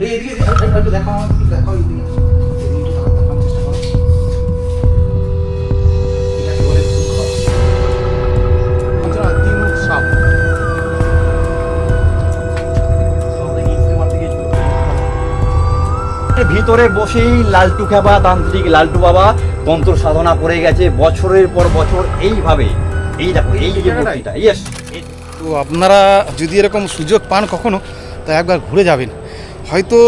ভিতরে বসেই লালটু খেবা তান্ত্রিক লালটু বাবা তন্ত্র সাধনা করে গেছে বছরের পর বছর এইভাবে। এই দেখো এই যে মূর্তিটা, ইয়েস। তো আপনারা যদি এরকম সুযোগ পান কখনো, তা একবার ঘুরে যাবেন। হয়তো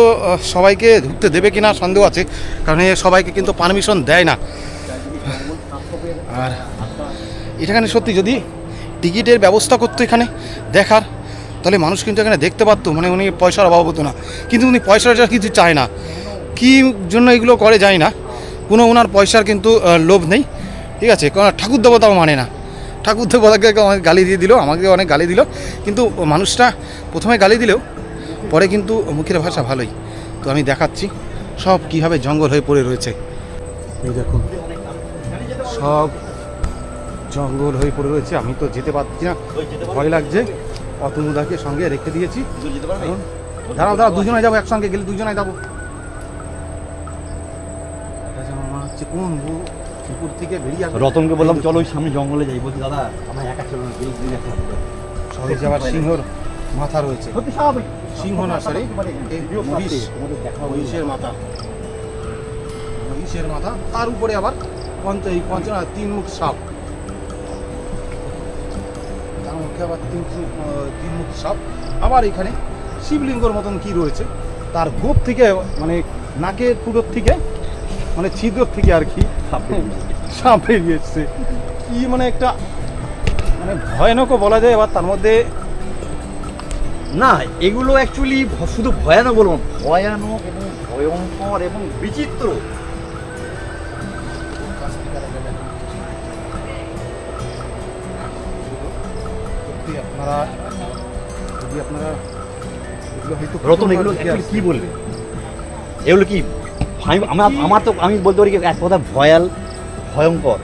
সবাইকে ঢুকতে দেবে কিনা সন্দেহ আছে, কারণ সবাইকে কিন্তু পারমিশন দেয় না। আর এখানে সত্যি যদি টিকিটের ব্যবস্থা করতো এখানে দেখার, তাহলে মানুষ কিন্তু এখানে দেখতে পারতো, মানে উনি পয়সার অভাব হতো না। কিন্তু উনি পয়সাটা কিছু চায় না, কী জন্য এগুলো করে যায় না, কোনো ওনার পয়সার কিন্তু লোভ নেই, ঠিক আছে। কারণ ঠাকুর দেবতাও মানে না, ঠাকুর দেবতাকে অনেক গালি দিয়ে দিল, আমাকে অনেক গালি দিল, কিন্তু মানুষটা প্রথমে গালি দিলেও পরে কিন্তু মুখের ভাষা ভালোই। তো আমি দেখাচ্ছি সব কীভাবে জঙ্গল হয়ে পড়ে রয়েছে। এই দেখুন সব জঙ্গল হয়ে পড়ে রয়েছে, আমি তো যেতে পারছি না, ভয় লাগছে। অতনুদাকে সঙ্গে রেখে দিয়েছি। দাঁড়াও দাঁড়াও, দুজনে যাবো একসঙ্গে, গেলে দুজনে যাবো। কোন পুকুর থেকে বেরিয়ে আসবে, রতনকে বললাম চলো ওই সামনে জঙ্গলে যাই, বলছি দাদা আমার একা চলো না, শহরে যাওয়ার সিংহর মাথা রয়েছে, সিংহ না সরি মহিষের মাথা, মহিষের মাথা, তার উপরে আবার তিন মুখ সাপ, তার মুখে আবার তিন মুখ সাপ। আবার এখানে শিবলিঙ্গর মতন কি রয়েছে, তার গোপ থেকে মানে নাকের পুরোর থেকে মানে ছিদ্র থেকে আর কি সাপ বেরিয়ে এসছে। কি মানে একটা মানে ভয়ানকও বলা যায়, আবার তার মধ্যে না এগুলো অ্যাকচুয়ালি শুধু ভয়ানক বলবো, ভয়ানক এবং ভয়ঙ্কর এবং বিচিত্র। আপনারা যদি আপনারা রতন এগুলো কি বলবে, এগুলো কি আমার তো আমি বলতে পারি এক কথা ভয়ঙ্কর,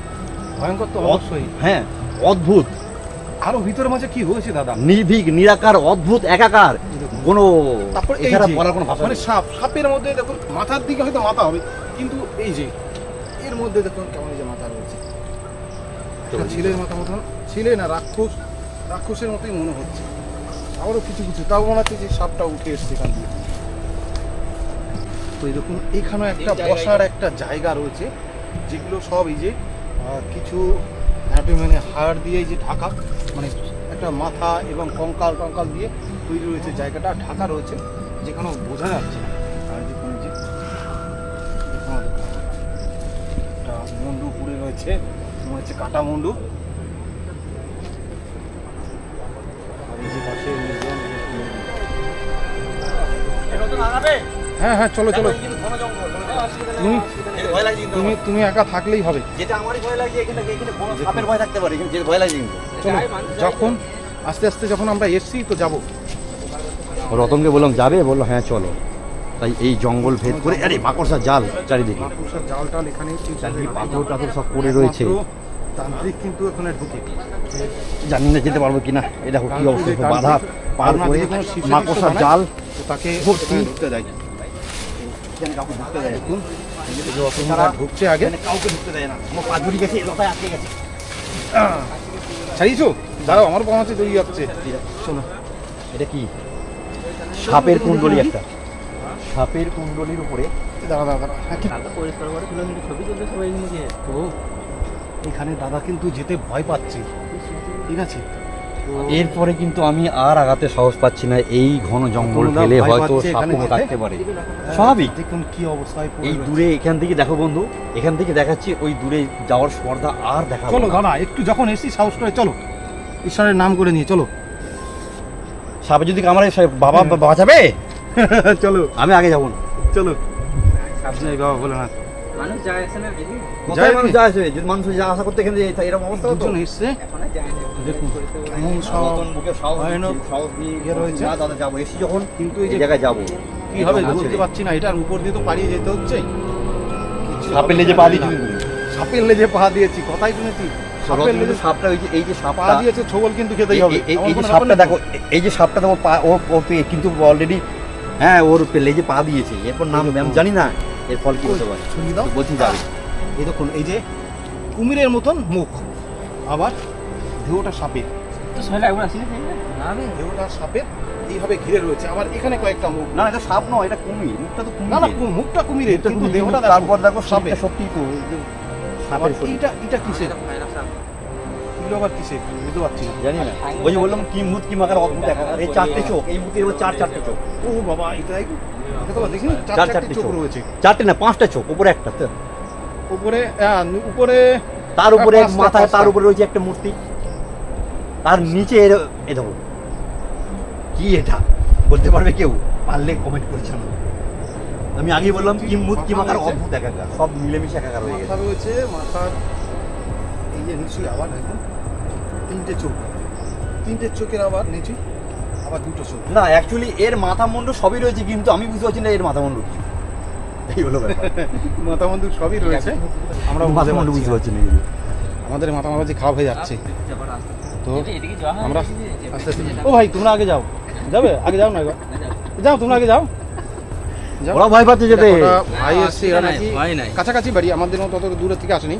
ভয়ঙ্কর তো অবশ্যই, হ্যাঁ অদ্ভুত। আরো ভিতরের মাঝে কি হয়েছে দাদা, নির্ভীক নিরাকার অদ্ভুত একাকার, কোনো এছাড়া বলার কোনো ভাষা মানে সাপের মধ্যে দেখুন মাথার দিকে হয়তো মাথা হবে, কিন্তু এই যে এর মধ্যে দেখুন কেমন যে মাথা রয়েছে, ছেলের মাথা মতন, ছেলে না রাক্ষসের মতোই মনে হচ্ছে। আবারও কিছু কিছু তাও মনে হচ্ছে যে সাপটা উঠে এসছে এখান দিয়ে। তো এই দেখুন এখানে একটা বসার একটা জায়গা রয়েছে, যেগুলো সব এই যে কিছু মানে হাড় দিয়ে যে ঢাকা, মানে একটা মাথা এবং কঙ্কাল টঙ্কাল দিয়ে তৈরি রয়েছে, জায়গাটা ঢাকা রয়েছে, যেখানে বোঝা যাচ্ছে না। আর যেখানে যে একটা মুন্ডু পুড়ে রয়েছে, মনে হচ্ছে কাটা মুন্ডু। হ্যাঁ হ্যাঁ চলো চলো, তুমি একা থাকলেই হবে। যখন আস্তে আস্তে যখন আমরা এসছি তো যাবো। রতনকে বললাম যাবে, বললো হ্যাঁ চলো। তাই এই জঙ্গল ভেদ করে আরে মাকড়সার জাল চারিদিকে, মাকড়সার জাল টাল এখানে পাথর টাথর সব পড়ে রয়েছে। তান্ত্রিক কিন্তু এখানে ঢুকে জানি না যেতে পারবো কিনা। এই দেখো কি অবস্থা, বাধা পার করে মাকড়সার জাল, তাকে ঢুকতে দেয়, ঢুকছে আগে কাউকে ঢুকতে দেয় না। আমার পা জড়িয়ে গেছে, লতায় আটকে গেছে। ছাড়িয়েছো? দাঁড়াও আমার পা মাছে জড়িয়ে যাচ্ছে। শোনো এটা কি সাপের কুণ্ডলী, একটা সাপের কুণ্ডলীর উপরে দাঁড়া তো এখানে দাদা কিন্তু যেতে ভয় পাচ্ছে, ঠিক আছে। এরপরে কিন্তু আমি আর আগাতে সাহস পাচ্ছি না, এই ঘন জঙ্গল ফেলে হয়তো সাপ কাটতে পারে, স্বাভাবিক। দেখুন কি অবস্থায় এই দূরে এখান থেকে দেখো বন্ধু, এখান থেকে দেখাচ্ছি ওই দূরে যাওয়ার স্পর্ধা আর দেখা। চলো দাদা একটু যখন এসছি সাহস করে চলো, ঈশ্বরের নাম করে নিয়ে চলো। সাপে যদি কামড়ে বাবা বাঁচাবে, চলো আমি আগে যাবো না, চলো। বাবা বলে না মানুষ যায় আসে না, কোথায় মানুষ যায় আসে, যদি মানুষ যা আশা করতে এখানে এরকম অবস্থা হতো। এসছে দেখুন সাহস নিয়ে রয়েছে, দাদা যাবো এসি যখন, কিন্তু এই জায়গায় যাবো কি হবে বলতে পারছি না। এটার উপর দিয়ে তো পালিয়ে যেতে হচ্ছে, সাপের লেজে পা দিয়েছি, সাপের লেজে পা দিয়েছি, কথাই শুনেছি। সাপের লেজে সাপটা এই যে সাপ পা দিয়েছে, ছবল কিন্তু খেতেই হবে। এই যে সাপটা দেখো, এই যে সাপটা দেখো ও কিন্তু অলরেডি হ্যাঁ ওর লেজে পা দিয়েছে, এরপর নাম আমি জানি না এর ফল কি হতে পারে। শুনি দাও, বলছি যাবে। এই দেখুন এই যে কুমিরের মতন মুখ, আবার ঢেউটা সাপের, ঢেউটা সাপের এইভাবে ঘিরে রয়েছে, আবার এখানে কয়েকটা মুখ। না এটা সাপ নয়, এটা কুমির, মুখটা তো কুমির। না না মুখটা কুমিরের, কিন্তু দেহটা তারপর দেখো সাপের। সত্যি তো আবার এটা কিসের, এগুলো আবার কিসের বুঝতে পারছি না। জানি না, ওই যে বললাম কি মুখ কি মাকার অদ্ভুত একাকার। এই 4টে চোখ, এই মুখের এবার 4 চোখ। ও বাবা, এটাই দেখো দেখিনি, 4 চোখ রয়েছে। 4টে না 5টা চোখ, উপরে একটা তো। উপরে উপরে তার উপরে 5টা, মাথায় 5টা। তার উপরে রয়েছে একটা মূর্তি, তার নিচে এ দেখো কি এটা বলতে পারবে কেউ? পারলে কমেন্ট করছে না। আমি আগেই বললাম কি মুখ কি মাকার অদ্ভুত একাকার, সব মিলেমিশে একাকার হয়ে গেছে। মাথা রয়েছে, মাথার এই যে নিচে আবার দেখুন 3টে চোখ, 3টে চোখের আবার নিচে আবার 2টো চোখ। না অ্যাকচুয়ালি এর মাথা মুন্ডু সবই রয়েছে, কিন্তু আমি বুঝতে পারছি না এর মাথা মুন্ডু কি। এই হলো ব্যাপার। মাথা মন্ডু সবই রয়েছে, আমরা মাথা মুন্ডু বুঝতে পারছি না। আমাদের মাথা মাঝে খারাপ হয়ে যাচ্ছে। তো আমরা আস্তে আস্তে, ও ভাই তোমরা আগে যাও, যাবে আগে যাও না, যাও তোমরা আগে যাও। ওরা ভয় পাচ্ছে যেতে। ভাই এসছে, এরা নাকি কাছাকাছি বাড়ি, আমাদের মতো তত দূরের থেকে আসেনি,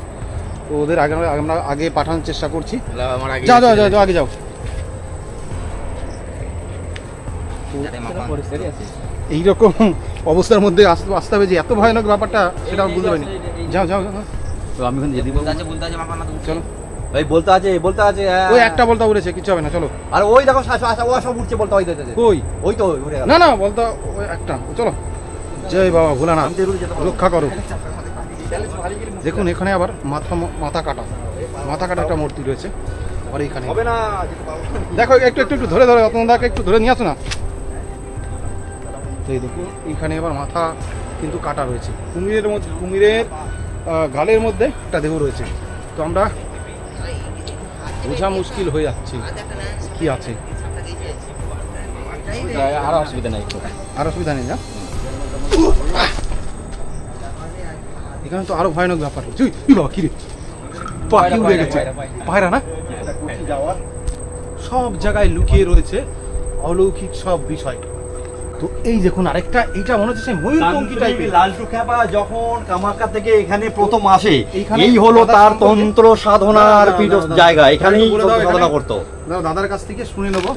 তো ওদের আগে আমরা আগে পাঠানোর চেষ্টা করছি। যাও যাও যাও আগে যাও। এইরকম অবস্থার মধ্যে আসতে হবে যে এত ভয়ানক ব্যাপারটা, সেটা বুঝতে পারিনি। যাও যাও যাও, তো আমি এখন যেতে বলতে চলো। ভাই বলতে আছে ওই একটা বলতা উড়েছে, কিছু হবে না, চলো। আর ওই দেখো ও সব উঠছে বলতে ওই দেখো কই? ওই তো উড়ে গেল। না না বলতা ওই একটা, চলো। জয় বাবা ভোলানাথ, আমি তো এগুলো যেতে পারবো। রক্ষা করো। দেখুন এখানে আবার মাথা কাটা একটা মূর্তি রয়েছে, আর এইখানে হবে না যেতে পারবো না। দেখো একটু একটু একটু ধরে রতনদাকে একটু ধরে নিয়ে আসো না। তো এই দেখুন এইখানে আবার মাথা কিন্তু কাটা রয়েছে, কুমিরের গালের মধ্যে একটা দেহ রয়েছে। তো আমরা বোঝা মুশকিল হয়ে যাচ্ছে কি আছে। আর অসুবিধা নাই, আর অসুবিধা নেই না, এখানে তো আরো ভয়ানক ব্যাপার হচ্ছে। কি রে, পাখি উড়ে গেছে, পায়রা না, সব জায়গায় লুকিয়ে রয়েছে অলৌকিক সব বিষয়। তো এই দেখুন আরেকটা, এইটা মনে হচ্ছে ময়ূরপঙ্খী টাইপের। লালটু খ্যাপা যখন কামাখ্যা থেকে এখানে প্রথম আসে, এইখানে এই হলো দাদার তার সম্পর্কে- তন্ত্র সাধনার পীঠ জায়গা, এখানেই বলে দাও, সাধনা এখানে- করতো। দাদার কাছ থেকে শুনে নেবো।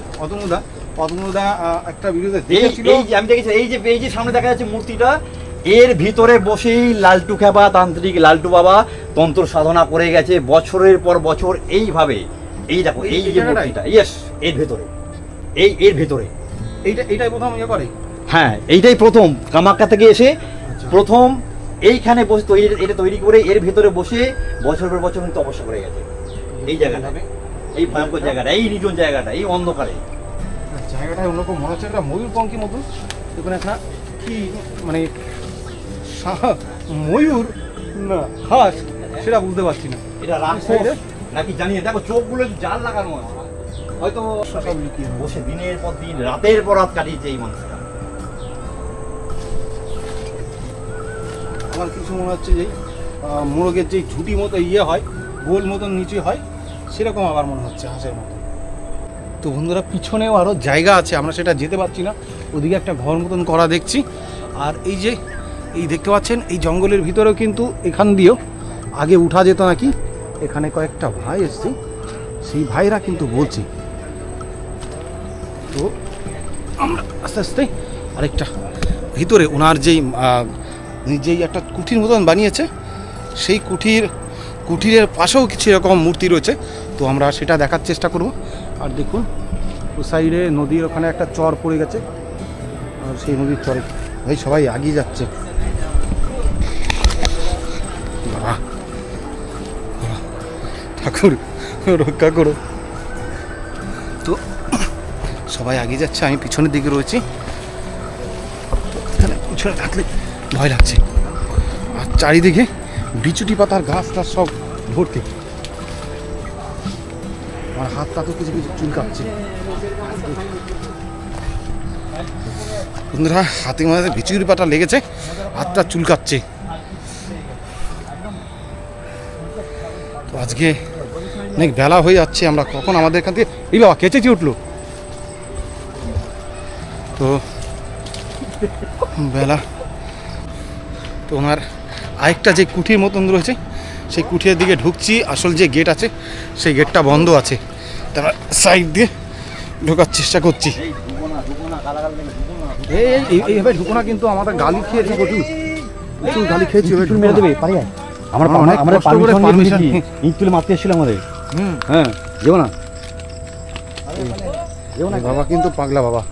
অতনুদা একটা ভিডিওতে এই দেখেছিল, এই যে আমি দেখেছি, এই যে সামনে দেখা যাচ্ছে মূর্তিটা, এর ভিতরে বসেই লালটু খ্যাপা তান্ত্রিক লালটু বাবা তন্ত্র সাধনা করে গেছে বছরের পর বছর এইভাবে। এই দেখো এই যে জায়গাটায়? মূর্তিটা, ইয়েস এর ভিতরে, এর ভিতরে। এইটাই প্রথম ইয়ে করে। হ্যাঁ এইটাই প্রথম কামাখ্যা থেকে এসে প্রথম এইখানে বসে এটা তৈরি করে এর ভিতরে বসে বছর পর বছর কিন্তু তপস্যা করে গেছে। এই জায়গাটা, এই ভয়ঙ্কর জায়গাটা, এই নির্জন জায়গাটা, এই অন্ধকারে। জায়গাটায় অন্যরকম মনে হচ্ছে, একটা ময়ূরপঙ্খী মতো। এখানে একটা কি মানে ময়ূর না হাঁস, সেটা বুঝতে পারছি না। এটা রাক্ষস নাকি জানি না। দেখো চোখগুলো জাল লাগানো আছে, হয়তো সব লুকিয়ে বসে দিনের পর দিন রাতের পর রাত কাটিয়েছে এই মানুষটা। আমার কিছু মনে হচ্ছে যে মোরগের যে ঝুটি মতো ইয়ে হয়, গোল মতন নিচে হয়, সেরকম আবার মনে হচ্ছে হাঁসের মতো। তো বন্ধুরা পিছনেও আরও জায়গা আছে, আমরা সেটা যেতে পারছি না। ওদিকে একটা ঘর মতন করা দেখছি। আর এই যে এই দেখতে পাচ্ছেন এই জঙ্গলের ভিতরেও কিন্তু এখান দিয়েও আগে উঠা যেত নাকি। এখানে কয়েকটা ভাই এসছে, সেই ভাইরা কিন্তু বলছে। তো আমরা আস্তে আস্তে আরেকটা ভিতরে ওনার যেই একটা কুঠির মতন বানিয়েছে, সেই কুঠিরের পাশেও কিছু এরকম মূর্তি রয়েছে। তো আমরা সেটা দেখার চেষ্টা করব। আর দেখুন ও সাইডে নদীর ওখানে একটা চর পড়ে গেছে, আর সেই নদীর চরে ভাই সবাই এগিয়ে যাচ্ছে। বাবা ঠাকুর রক্ষা করো। তো সবাই এগিয়ে যাচ্ছে, আমি পিছনের দিকে রয়েছি। এখানে পিছনে থাকলে ভয় লাগছে। আর চারিদিকে বিচুটি পাতার গাছ টাছ সব ভর্তি। আমার হাতটা তো কিছু কিছু চুলকাচ্ছে। বন্ধুরা হাতে মাঝে বিচুটি পাতা লেগেছে, হাতটা চুলকাচ্ছে। তো আজকে অনেক বেলা হয়ে যাচ্ছে, আমরা কখন আমাদের এখান থেকে এই বাবা কেচেছি উঠলো। তো বেলা তো ওনার আরেকটা যে কুঠির মতন রয়েছে সেই কুঠির দিকে ঢুকছি। আসল যে গেট আছে সেই গেটটা বন্ধ আছে, তারা সাইড দিয়ে ঢোকার চেষ্টা করছি। এইভাবে ঢুকো না, কিন্তু আমাদের গালি খেয়েছি প্রচুর গালি খেয়েছি। মেরে দেবে পারি আমরা পারমিশন ইট তুলে মারতে এসেছিল আমাদের। হ্যাঁ যাবো না বাবা, কিন্তু পাগলা বাবা।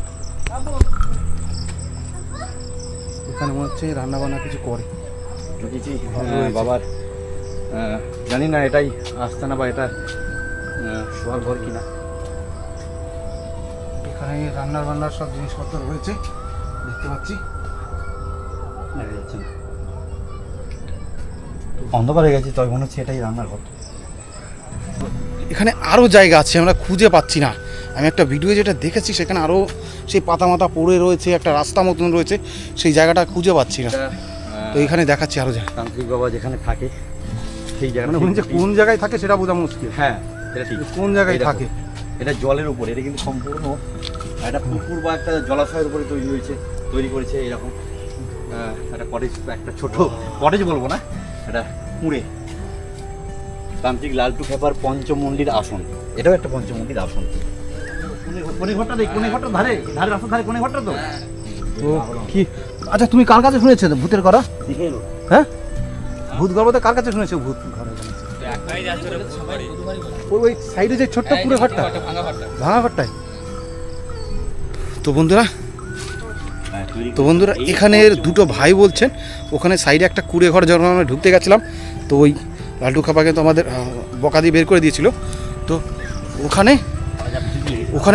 এখানে মনে হচ্ছে রান্না বান্না কিছু করে বাবার। জানি না এটাই আস্তানা বা এটা শোয়ার ঘর কিনা। এখানে রান্নার বান্নার সব জিনিসপত্র রয়েছে দেখতে পাচ্ছি। অন্ধকার হয়ে গেছে, তবে মনে হচ্ছে এটাই রান্নার ঘর। এখানে আরও জায়গা আছে, আমরা খুঁজে পাচ্ছি না। আমি একটা ভিডিও যেটা দেখেছি সেখানে আরও সেই পাতা মাতা পড়ে রয়েছে, একটা রাস্তা মতন রয়েছে, সেই জায়গাটা খুঁজে পাচ্ছি না। তো এখানে দেখাচ্ছি আরও জায়গা। তান্ত্রিক বাবা যেখানে থাকে সেই জায়গাটা কোন জায়গায় থাকে সেটা বোঝা মুশকিল। হ্যাঁ এটা ঠিক, কোন জায়গায় থাকে। এটা জলের উপরে, এটা কিন্তু সম্পূর্ণ একটা পুকুর বা একটা জলাশয়ের উপরে তৈরি করেছে এরকম একটা কটেজ, একটা ছোট কটেজ বলবো না, এটা কুঁড়ে। তান্ত্রিক লালটু খেপার পঞ্চমন্ডির আসন, এটাও একটা পঞ্চমন্ডির আসন। কোনে ঘরটা দেখ, কোনে ঘরটা ধারে রাস্তার ধারে কোনে ঘরটা তো। তো কি আচ্ছা, তুমি কার কাছে শুনেছো ভূতের করা? হ্যাঁ, ভূত গল্পতে কার কাছে শুনেছো? ভূত ঘরে ওই সাইডে যে ছোট্ট পুরো ঘরটা, ভাঙা ঘরটায়। তো বন্ধুরা এখানের দুটো ভাই বলছেন ওখানে সাইডে একটা কুড়ে ঘর, যখন আমরা ঢুকতে গেছিলাম তো ওই লালটু খাপাকে তো আমাদের বকা দিয়ে বের করে দিয়েছিল। তো ওখানে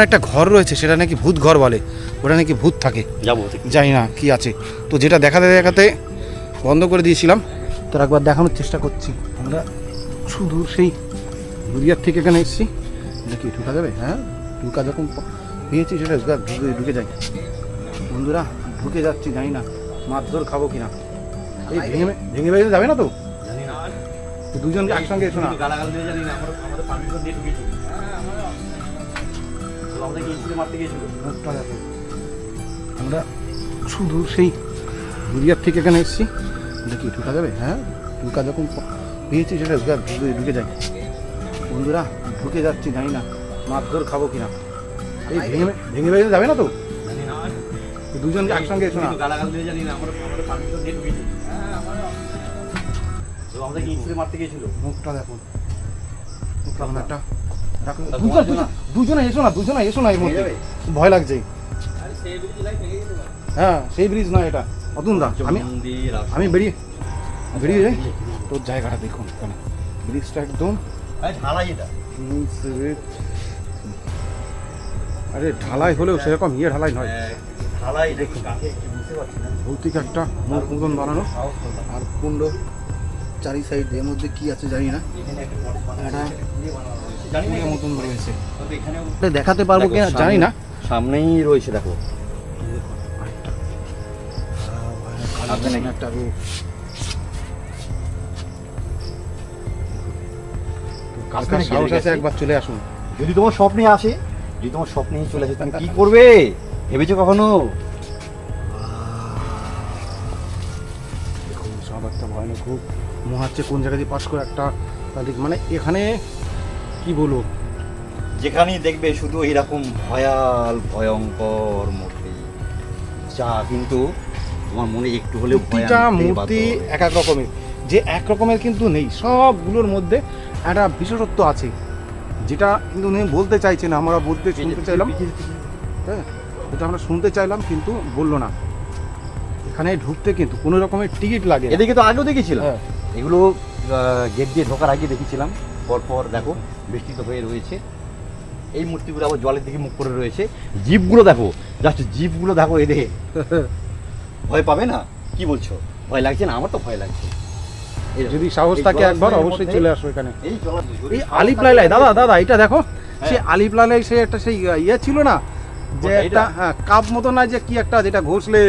একটা ঘর রয়েছে, সেটা নাকি ভূত ঘর বলে, ওটা নাকি ভূত থাকে, জানি না কি আছে। তো যেটা দেখাতে বন্ধ করে দিয়েছিলাম, তো একবার দেখানোর চেষ্টা করছি। আমরা শুধু সেই দুরিয়ার থেকে এখানে এসেছি, দেখি ঢুকা যাবে। হ্যাঁ, ঢুকা যখন পেয়েছি সেটা ঢুকে যাই। বন্ধুরা ঢুকে যাচ্ছি, জানি না মারধর খাবো কিনা। এই ভেঙে ভেঙে যাবে না তো? দুজনকে একসঙ্গে এসো না। আমরা শুধু সেই দুরিয়ার থেকে এখানে এসেছি, দেখি ঢুকা যাবে। হ্যাঁ, ঢুকা যখন পেয়েছি সেটা ঢুকে যাই। বন্ধুরা ঢুকে যাচ্ছি, জানি না মারধর খাবো কিনা। এই ভেঙে ভেঙে যাবে না তো? দুজনকে একসঙ্গে এসো না। মুখটা দেখুন, দুজনে এসো না এর মধ্যে, ভয় লাগছে। হ্যাঁ, সেই ব্রিজ নয় এটা, অতুন দা। আমি বেরিয়ে যাই। তোর জায়গাটা দেখুন, এখানে ব্রিজটা একদম আরে ঢালাই হলেও সেরকম ঢালাই নয়, ভৌতিক একটা মতন বানানো। আর কুণ্ড চারি সাইড, এর মধ্যে কি আছে জানি না, মতন রয়েছে। দেখাতে পারবো কিনা জানি না, সামনেই রয়েছে দেখো। একটা রূপ সাহস আছে, একবার চলে আসুন। যদি তোমার স্বপ্নে আসে, চলে আসে, তুমি কি করবে ভেবেছো কখনো? দেখুন সব একটা ভয়ানক খুব মনে হচ্ছে কোন জায়গা দিয়ে পাস করে একটা, মানে এখানে কি বলবো, যেখানেই দেখবে শুধু এরকম ভয়ঙ্কর মূর্তি, যা কিন্তু তোমার মনে একটু হলেও মূর্তি এক এক রকমের, যে এক রকমের কিন্তু নেই, সবগুলোর মধ্যে একটা বিশেষত্ব আছে, যেটা কিন্তু উনি বলতে চাইছে না, আমরা শুনতে চাইলাম। হ্যাঁ, এটা আমরা শুনতে চাইলাম কিন্তু বললো না। এখানে ঢুকতে কিন্তু কোনো রকমের টিকিট লাগে। এদিকে তো আগেও দেখেছিলাম, এগুলো গেট দিয়ে ঢোকার আগে দেখেছিলাম। পরপর দেখো বেষ্টিত হয়ে রয়েছে এই মূর্তিগুলো, আবার জলের দিকে মুখ করে রয়েছে। জীবগুলো দেখো, জাস্ট জীবগুলো দেখো, এদের ভয় পাবে না? কি বলছো, ভয় লাগছে না? আমার তো ভয় লাগছে। যদি সাহস থাকে একবার অবশ্যই চলে আসো এখানে। এই আলিপ্লাইলাই দাদা এটা দেখো, সে আলিপ্লাইলাই সে একটা সেই ইয়ে ছিল না, যে একটা কাপ মতো না, যে কি একটা যেটা ঘষলে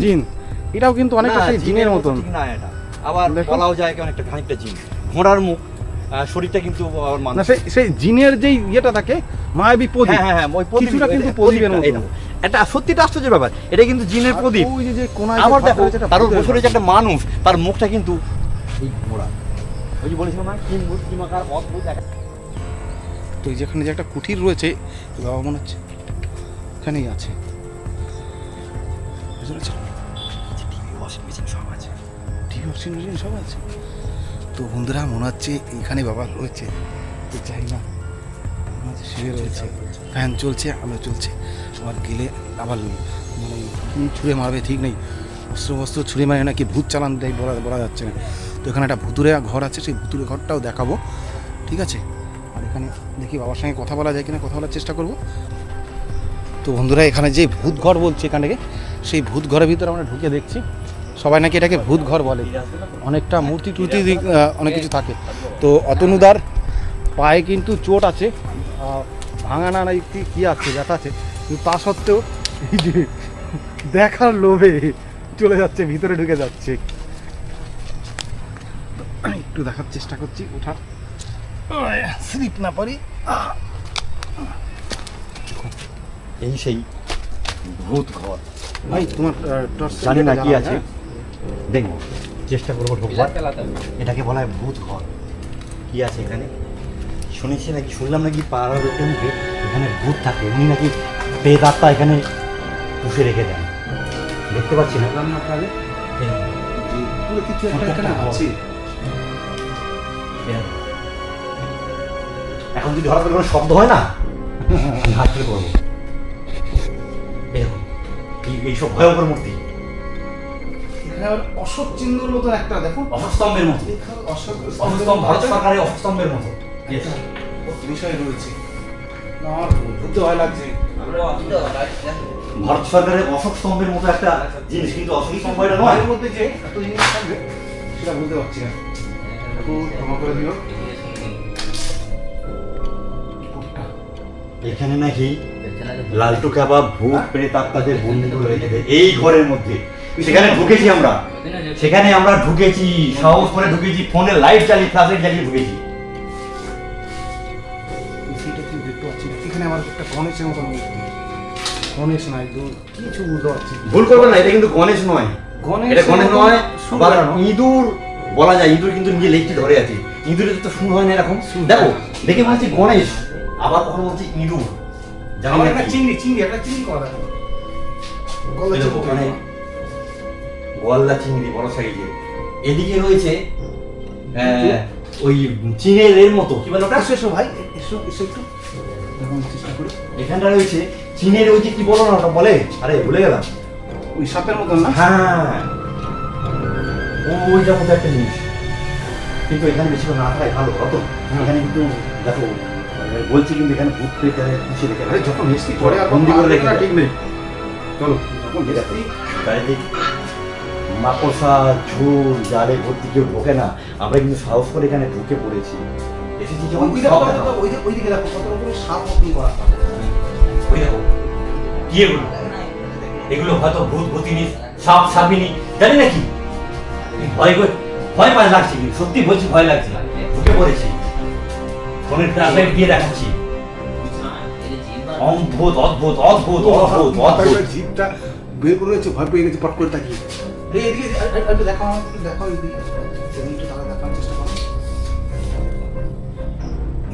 জিন, এটাও কিন্তু অনেকটা সেই জিনের মতন। আবার বলাও যায় অনেকটা খানিকটা জিন, ঘোড়ার মুখ, শরীরটা কিন্তু সেই জিনের যেই ইয়েটা থাকে মায়াবী প্রদীপ, কিছুটা কিন্তু প্রদীপের মতো। একটা সত্যিটা আশ্চর্যের ব্যাপার, এটা কিন্তু জিনের প্রদীপ। ওই যে কোনায় আবার দেখো তার বসে রয়েছে একটা মানুষ, তার মুখটা কিন্তু এই মোড়া, ওই যে বলেছিলাম না কি মূর্তিমাকার অদ্ভুত দেখা। তো এই যেখানে যে একটা কুঠির রয়েছে বাবা মনে হচ্ছে এখানেই আছে, বুঝতে পারছেন? ওয়াশিং মেশিন সব আছে, টিভি ওয়াশিং মেশিন সব আছে। তো বন্ধুরা মনে হচ্ছে এইখানে বাবা রয়েছে, তো চাই না মনে হচ্ছে শুয়ে রয়েছে, ফ্যান চলছে, আলো চলছে, আবার গেলে আবার মানে কি ছুঁড়ে মারবে ঠিক নেই, অস্ত্র ছুঁড়ে মারে নাকি ভূত চালান দেয় বলা যাচ্ছে না। তো এখানে একটা ভুতুরে ঘর আছে, সেই ভুতুরে ঘরটাও দেখাবো, ঠিক আছে? আর এখানে দেখি বাবার সঙ্গে কথা বলা যায় কিনা, কথা বলার চেষ্টা করব। তো বন্ধুরা এখানে যে ভূত ঘর বলছে এখানে, সেই ভূত ঘরের ভিতরে আমরা ঢুকে দেখছি, সবাই নাকি এটাকে ভূত ঘর বলে, অনেকটা মূর্তি টুর্তি অনেক কিছু থাকে। তো অতনুদার পায়ে কিন্তু চোট আছে, ভাঙা না কি আছে, ব্যথা আছে, কিন্তু তা সত্ত্বেও এই যে দেখার লোভে চলে যাচ্ছে, ভিতরে ঢুকে যাচ্ছে। আমি একটু দেখার চেষ্টা করছি, ওঠার স্লিপ না পারি। এই সেই ভূত ঘর ভাই তোমার জানি না কি আছে, দেখবো, চেষ্টা করবো ঢোকবার। এটাকে বলা হয় ভূত ঘর। কি আছে এখানে শুনেছি নাকি, শুনলাম নাকি পাড়ার লোকের মুখে এখানে ভূত থাকে, উনি নাকি পেট আত্মা এখানে পুষে রেখে দেন। দেখতে পাচ্ছি না আপনাদের কিছু একটা আছে। এখন যদি হঠাৎ করে কোনো শব্দ হয় না, হাসতে করবো। এরকম এইসব ভয়ঙ্কর মূর্তি, অশোক চিহ্নের মতো একটা দেখো, অশ্বস্তম্ভের মতো, অশ্বস্তম্ভ, ভারত সরকারের অশ্বস্তম্ভের মতো বিষয় রয়েছে। আমার বুঝতে ভয় লাগছে। ভারত সরকারের অশোক স্তম্ভের মতো একটা জিনিস, কিন্তু অশোক স্তম্ভ এটা নয়। এর মধ্যে যে এত জিনিস থাকবে সেটা বলতে পারছি না। একটু ক্ষমা করে দিও। এখানে নাকি লালটু কাবাব, ভূত প্রেত আত্মাদের বন্দি করে রেখে দেয় এই ঘরের মধ্যে। সেখানে ঢুকেছি আমরা, সেখানে আমরা ঢুকেছি, সাহস করে ঢুকেছি, ফোনে লাইট জ্বালিয়ে, ফ্ল্যাশ জ্বালিয়ে ঢুকেছি। দেখতে পাচ্ছি না, এখানে আমার একটা গণেশের মতো মূর্তি, গণেশ নাই তো কিছু বুঝতে পারছি। ভুল করবেন না, এটা কিন্তু গণেশ নয়, এটা গণেশ নয়। আবার ইঁদুর বলা যায়, ইঁদুর কিন্তু নিজে লেজটি ধরে আছে, ইঁদুরের তো শুরু হয় না এরকম। দেখো দেখে মনে হচ্ছে গণেশ, আবার কখনো হচ্ছে ইঁদুর। আমার একটা চিংড়ি একটা চিংড়ি করা দেখো, মানে গোয়ালদা চিংড়ি বড় সাইজের। এদিকে রয়েছে ওই চিংড়ের এর মতো, কি বলে ওটা, এসো ভাই, এসো একটু দেখুন চেষ্টা করি। এখানটা রয়েছে চীনের ওই যে কি বলো না ওটা বলে, আরে ভুলে গেলাম, ওই সাপের মতন না? হ্যাঁ ওইটার মতো একটা জিনিস, কিন্তু এখানে বেশি না থাকাই ভালো। অত এখানে কিন্তু দেখো বলছি, কিন্তু এখানে ভূত পেতে পুষে রেখে আরে যখন এসছি পরে আর বন্দি করে রেখে ঠিক নেই। চলো যখন এসছি মাকড়সা ঝোল জালে ভর্তি, কেউ ঢোকে না, আমরা কিন্তু সাহস করে এখানে ঢুকে পড়েছি। এসেছি যখন ওইদিকে দেখো কত রকমের সাপ মতন করা। ওই দেখো কি এগুলো, এগুলো হয়তো ভূত ভূতিনি, সাপ সাপিনি, জানি না কি। ভয় পায় লাগছে, কিন্তু সত্যি বলছি ভয় লাগছে, ঢুকে পড়েছি, ফোনের ফ্ল্যাশলাইট দিয়ে দেখাচ্ছি। অদ্ভুত অদ্ভুত অদ্ভুত অদ্ভুত অদ্ভুত জিভটা বের করে রয়েছে, ভয় পেয়ে গেছে পট করে তাকিয়ে। এই এদিকে একটু দেখাও, দেখাও এদিকে, একটু তারা দেখার চেষ্টা করো।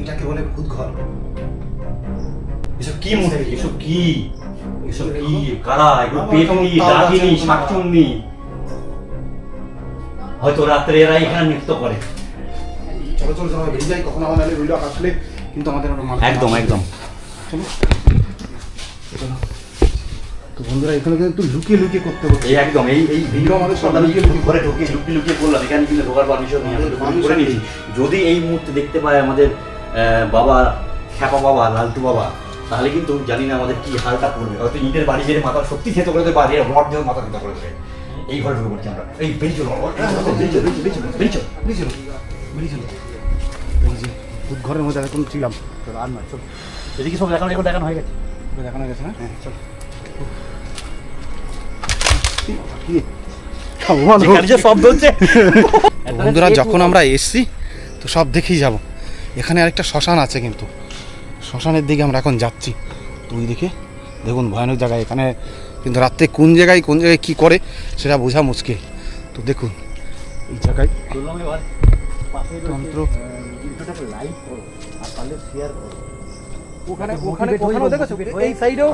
এটাকে বলে ভূত ঘর। এসব কি মূর্তি, এসব কি, এসব কি, কারা এগুলো, পেতনি, ডাকিনি, শাকচুন্নি, হয়তো রাত্রে এরা এখানে নৃত্য করে। চলো চলো চলো বেরিয়ে যাই, কখন আমার নালে রইল আসলে কিন্তু আমাদের একদম একদম। চলো তো বন্ধুরা এখানে কিন্তু লুকিয়ে লুকিয়ে করতে হবে। এই একদম এই এই ভিডিও আমাদের সব লুকিয়ে লুকিয়ে ঘরে ঢুকে লুকিয়ে লুকিয়ে করলাম, এখানে কিন্তু ঢোকার পারমিশন নিয়ে আমরা করে নিয়েছি। যদি এই মুহূর্তে দেখতে পায় আমাদের বাবা, খ্যাপা বাবা, লালটু বাবা, তাহলে কিন্তু জানি না আমাদের কি হালটা পড়বে। হয়তো ঈদের বাড়ি যেতে মাথা সত্যি খেতে করে দেবে, বাড়ি রড দিয়ে মাথা খেতে করে দেবে। এই ঘরে ঢুকে পড়ছি আমরা। এই বেরিয়ে চলো, বেরিয়ে চলো, বেরিয়ে চলো, বেরিয়ে চলো, বেরিয়ে চলো, বেরিয়ে চলো। এই যে ভূত ঘরের মধ্যে এখন ছিলাম, চলো আর নয়, চলো এদিকে সব দেখানো, এগুলো দেখানো হয়ে গেছে, দেখানো গেছে না? হ্যাঁ চলো। বন্ধুরা যখন আমরা এসছি তো সব দেখেই যাব। এখানে আরেকটা শ্মশান আছে, কিন্তু শ্মশানের দিকে আমরা এখন যাচ্ছি। তো ওই দিকে দেখুন ভয়ানক জায়গায়, এখানে কিন্তু রাত্রে কোন জায়গায় কী করে সেটা বোঝা মুশকিল। তো দেখুন এই জায়গায় তন্ত্র ওখানে ওখানে ওখানেও দেখেছো, এই সাইডেও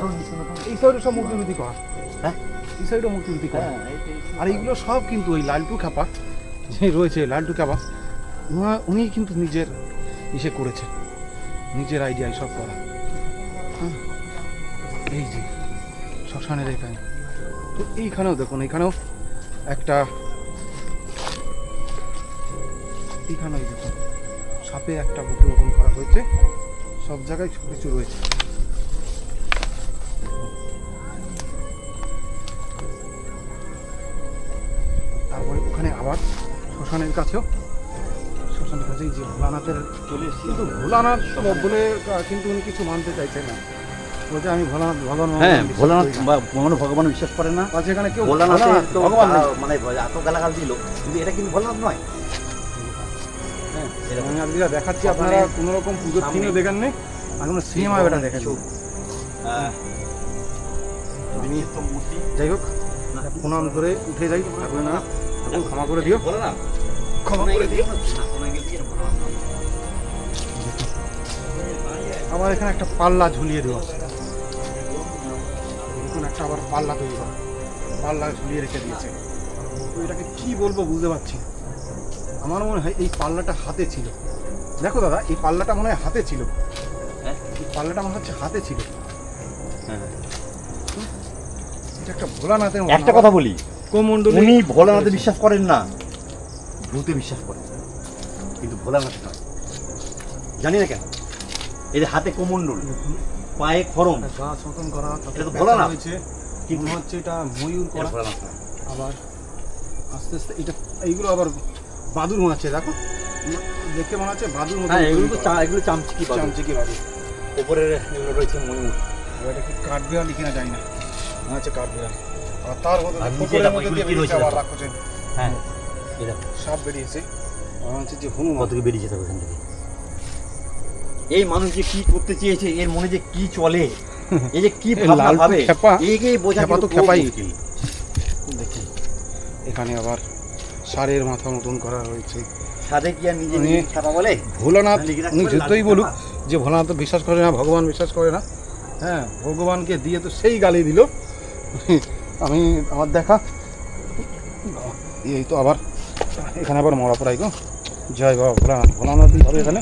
সব মূর্তি করা, হ্যাঁ এই সাইডেও মূর্তি করা। আর এইগুলো সব কিন্তু ওই লালটু খ্যাপা যে রয়েছে, লালটু খ্যাপা উনি কিন্তু নিজের ইসে করেছেন, নিজের আইডিয়ায় সব করা। হ্যাঁ এই যে শ্মশানের এখানে, তো এইখানেও দেখুন, এইখানেও একটা, এইখানেও দেখুন সাপে একটা বুকের মতন করা হয়েছে, সব জায়গায় সব কিছু রয়েছে। তারপরে ওখানে আবার শ্মশানের কাছেও, শ্মশানের কাছেই যে ভোলানাথের চলে এসেছি, কিন্তু ভোলানাথ বলে কিন্তু উনি কিছু মানতে চাইছেন না, বলছে আমি ভোলানাথ ভগবান, হ্যাঁ ভোলানাথ কোনো ভগবান বিশ্বাস করে না। আচ্ছা এখানে কেউ ভোলানাথ ভগবান নেই, মানে এত গালাগাল দিল, কিন্তু এটা কিন্তু ভোলানাথ নয়। হ্যাঁ আমি আজকে দেখাচ্ছি, আপনারা কোনো রকম পুজোর থিমও দেখেন নেই, এখন সিনেমা এটা দেখাচ্ছি। যাই হোক প্রণাম করে উঠে যাই, আপনারা এখন ক্ষমা করে দিও, ক্ষমা করে দিও। আবার এখানে একটা পাল্লা ঝুলিয়ে দেওয়া, দেখুন একটা আবার পাল্লা তৈরি করা, পাল্লা ঝুলিয়ে রেখে দিয়েছে। তো এটাকে কি বলবো বুঝতে পারছি না। আমার মনে হয় এই পাল্লাটা হাতে ছিল, দেখো দাদা এই পাল্লাটা মনে হয় হাতে ছিল, এই পাল্লাটা মনে হচ্ছে হাতে ছিল। এটা একটা ভোলানাথের, একটা কথা বলি, কোমণ্ডলী, উনি ভোলানাথে বিশ্বাস করেন না, ভূতে বিশ্বাস করেন, কিন্তু ভোলানাথে নয়। জানি না কেন, এই যে হাতে কোমণ্ডল, পায়ে খরম, গাছ মতন করা, এটা তো ভোলানাথ হয়েছে, কিন্তু মনে হচ্ছে এটা ময়ূর করা। ভোলানাথ নয়। আবার আস্তে আস্তে এটা, এইগুলো আবার বাদুর মনে হচ্ছে, দেখো দেখে মনে হচ্ছে বাদুর মতো। হ্যাঁ এগুলো তো এগুলো চামচিকি চামচিকি বাদুর। উপরের এগুলো রয়েছে ময়ূর। এটা কি কাঠবিড়ালি কিনা জানি না, মনে হচ্ছে কাঠবিড়ালি। আর তার মধ্যে আর নিচে পুকুরের এটা মধ্যে কি দিয়ে রয়েছে বেরিয়েছে আবার দেখো। রাক্ষসের হ্যাঁ এটা সাপ বেরিয়েছে, মনে হচ্ছে যে হনুমান। কত কি বেরিয়ে যেতে হবে এখান থেকে। এই মানুষ যে কি করতে চেয়েছে, এর মনে যে কি চলে, এই যে কি ভাবনা লালটু ভাবে, খেপা, একেই বোঝা খেপা তো কিন্তু খেপাই। মুশকিল। দেখি এখানে আবার ষাঁড়ের মাথা মতন করা রয়েছে। সাধে কি আর নিজে উনি নিজে ছাপা বলে? ভোলানাথ লিখে উনি রাখতে যতই পারে, বলুক যে ভোলানাথ তো বিশ্বাস করে না, ভগবান বিশ্বাস করে না, হ্যাঁ ভগবানকে দিয়ে তো সেই গালি দিল। আমি আমার দেখা এই তো আবার এখানে আবার মরা পড়াই গো, জয় বাবা ভোলানাথ, ভোলানাথই হবে এখানে।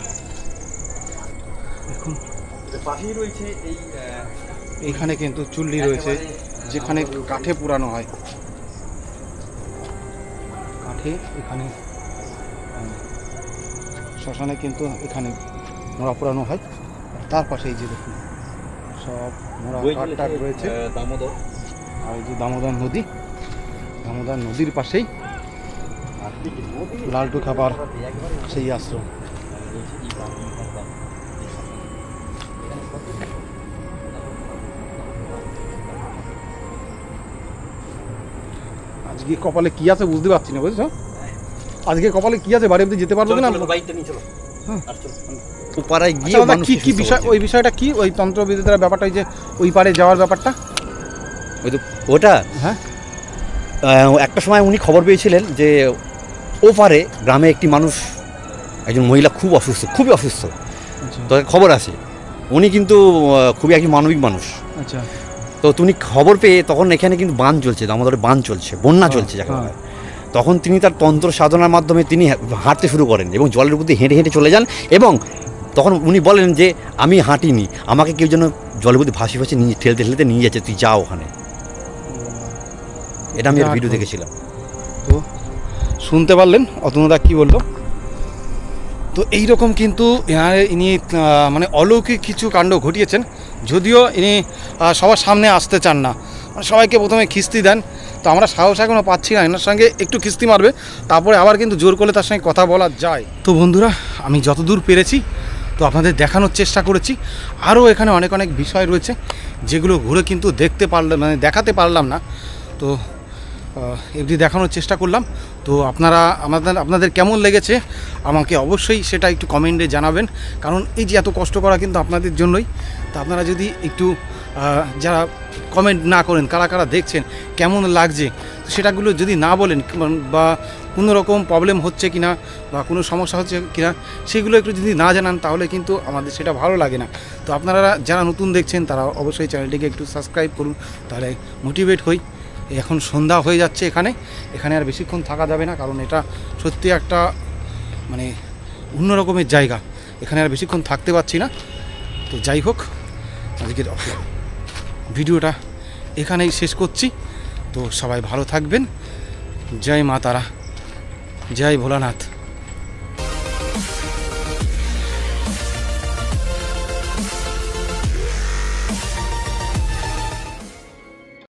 দেখুন পাশেই রয়েছে এই এইখানে কিন্তু চুল্লি রয়েছে, যেখানে কাঠে পোড়ানো হয়, কাঠে এখানে শ্মশানে কিন্তু এখানে মোড়া পোড়ানো হয়। তার পাশে এই যে দেখুন সব মোড়া কাঠ টাট রয়েছে, দামোদর, আর এই যে দামোদর নদী, দামোদর নদীর পাশেই লালটু খাবার সেই আশ্রম। আজকে কপালে কি আছে বুঝতে পারছি না, বুঝছো? আজকে কপালে কি আছে, বাড়ি অব্দি যেতে পারবো কিনা। বাইকটা নিয়ে চলো। ওপারায় গিয়ে আচ্ছা দাদা, কি বিষয়, ওই বিষয়টা কি, ওই তন্ত্রবিদ্যার ব্যাপারটা, ওই যে ওই পারে যাওয়ার ব্যাপারটা? ওই তো ওটা, হ্যাঁ একটা সময় উনি খবর পেয়েছিলেন যে ওপারে গ্রামে একটি মানুষ, একজন মহিলা খুব অসুস্থ, খুবই অসুস্থ। তো খবর আছে, উনি কিন্তু খুবই একজন মানবিক মানুষ। আচ্ছা, তো তিনি খবর পেয়ে তখন এখানে কিন্তু বান চলছে, দামোদরে বান চলছে, বন্যা চলছে যাকে বলা হয়। তখন তিনি তার তন্ত্র সাধনার মাধ্যমে তিনি হাঁটতে শুরু করেন এবং জলের উপর দিয়ে হেঁটে হেঁটে চলে যান। এবং তখন উনি বলেন যে আমি হাঁটিনি, আমাকে কেউ যেন জলের মধ্যে ভাসি ভাসি নিয়ে ঠেলতে ঠেলতে নিয়ে যাচ্ছে, তুই যা ওখানে। এটা আমি ভিডিও দেখেছিলাম। তো শুনতে পারলেন অতনুদা কি বললো। তো এইরকম কিন্তু ইনি মানে অলৌকিক কিছু কাণ্ড ঘটিয়েছেন, যদিও ইনি সবার সামনে আসতে চান না, মানে সবাইকে প্রথমে খিস্তি দেন। তো আমরা সাহস এখনও পাচ্ছি না এনার সঙ্গে একটু খিস্তি মারবে, তারপরে আবার কিন্তু জোর করলে তার সঙ্গে কথা বলা যায়। তো বন্ধুরা, আমি যতদূর পেরেছি তো আপনাদের দেখানোর চেষ্টা করেছি। আরও এখানে অনেক অনেক বিষয় রয়েছে যেগুলো ঘুরে কিন্তু দেখতে পারলাম, মানে দেখাতে পারলাম না। তো এটি দেখানোর চেষ্টা করলাম। তো আপনাদের কেমন লেগেছে আমাকে অবশ্যই সেটা একটু কমেন্টে জানাবেন, কারণ এই যে এত কষ্ট করা কিন্তু আপনাদের জন্যই। তো আপনারা যদি একটু যারা কমেন্ট না করেন, কারা কারা দেখছেন, কেমন লাগছে সেটাগুলো যদি না বলেন, বা কোনো রকম প্রবলেম হচ্ছে কিনা বা কোনো সমস্যা হচ্ছে কিনা সেগুলো একটু যদি না জানান তাহলে কিন্তু আমাদের সেটা ভালো লাগে না। তো আপনারা যারা নতুন দেখছেন তারা অবশ্যই চ্যানেলটিকে একটু সাবস্ক্রাইব করুন, তাহলে মোটিভেট হই। এখন সন্ধ্যা হয়ে যাচ্ছে, এখানে আর বেশিক্ষণ থাকা যাবে না, কারণ এটা সত্যি একটা মানে অন্য রকমের জায়গা, এখানে আর বেশিক্ষণ থাকতে পারছি না। তো যাই হোক, আজকের ভিডিওটা এখানেই শেষ করছি। তো সবাই ভালো থাকবেন। জয় মা তারা, জয় ভোলানাথ।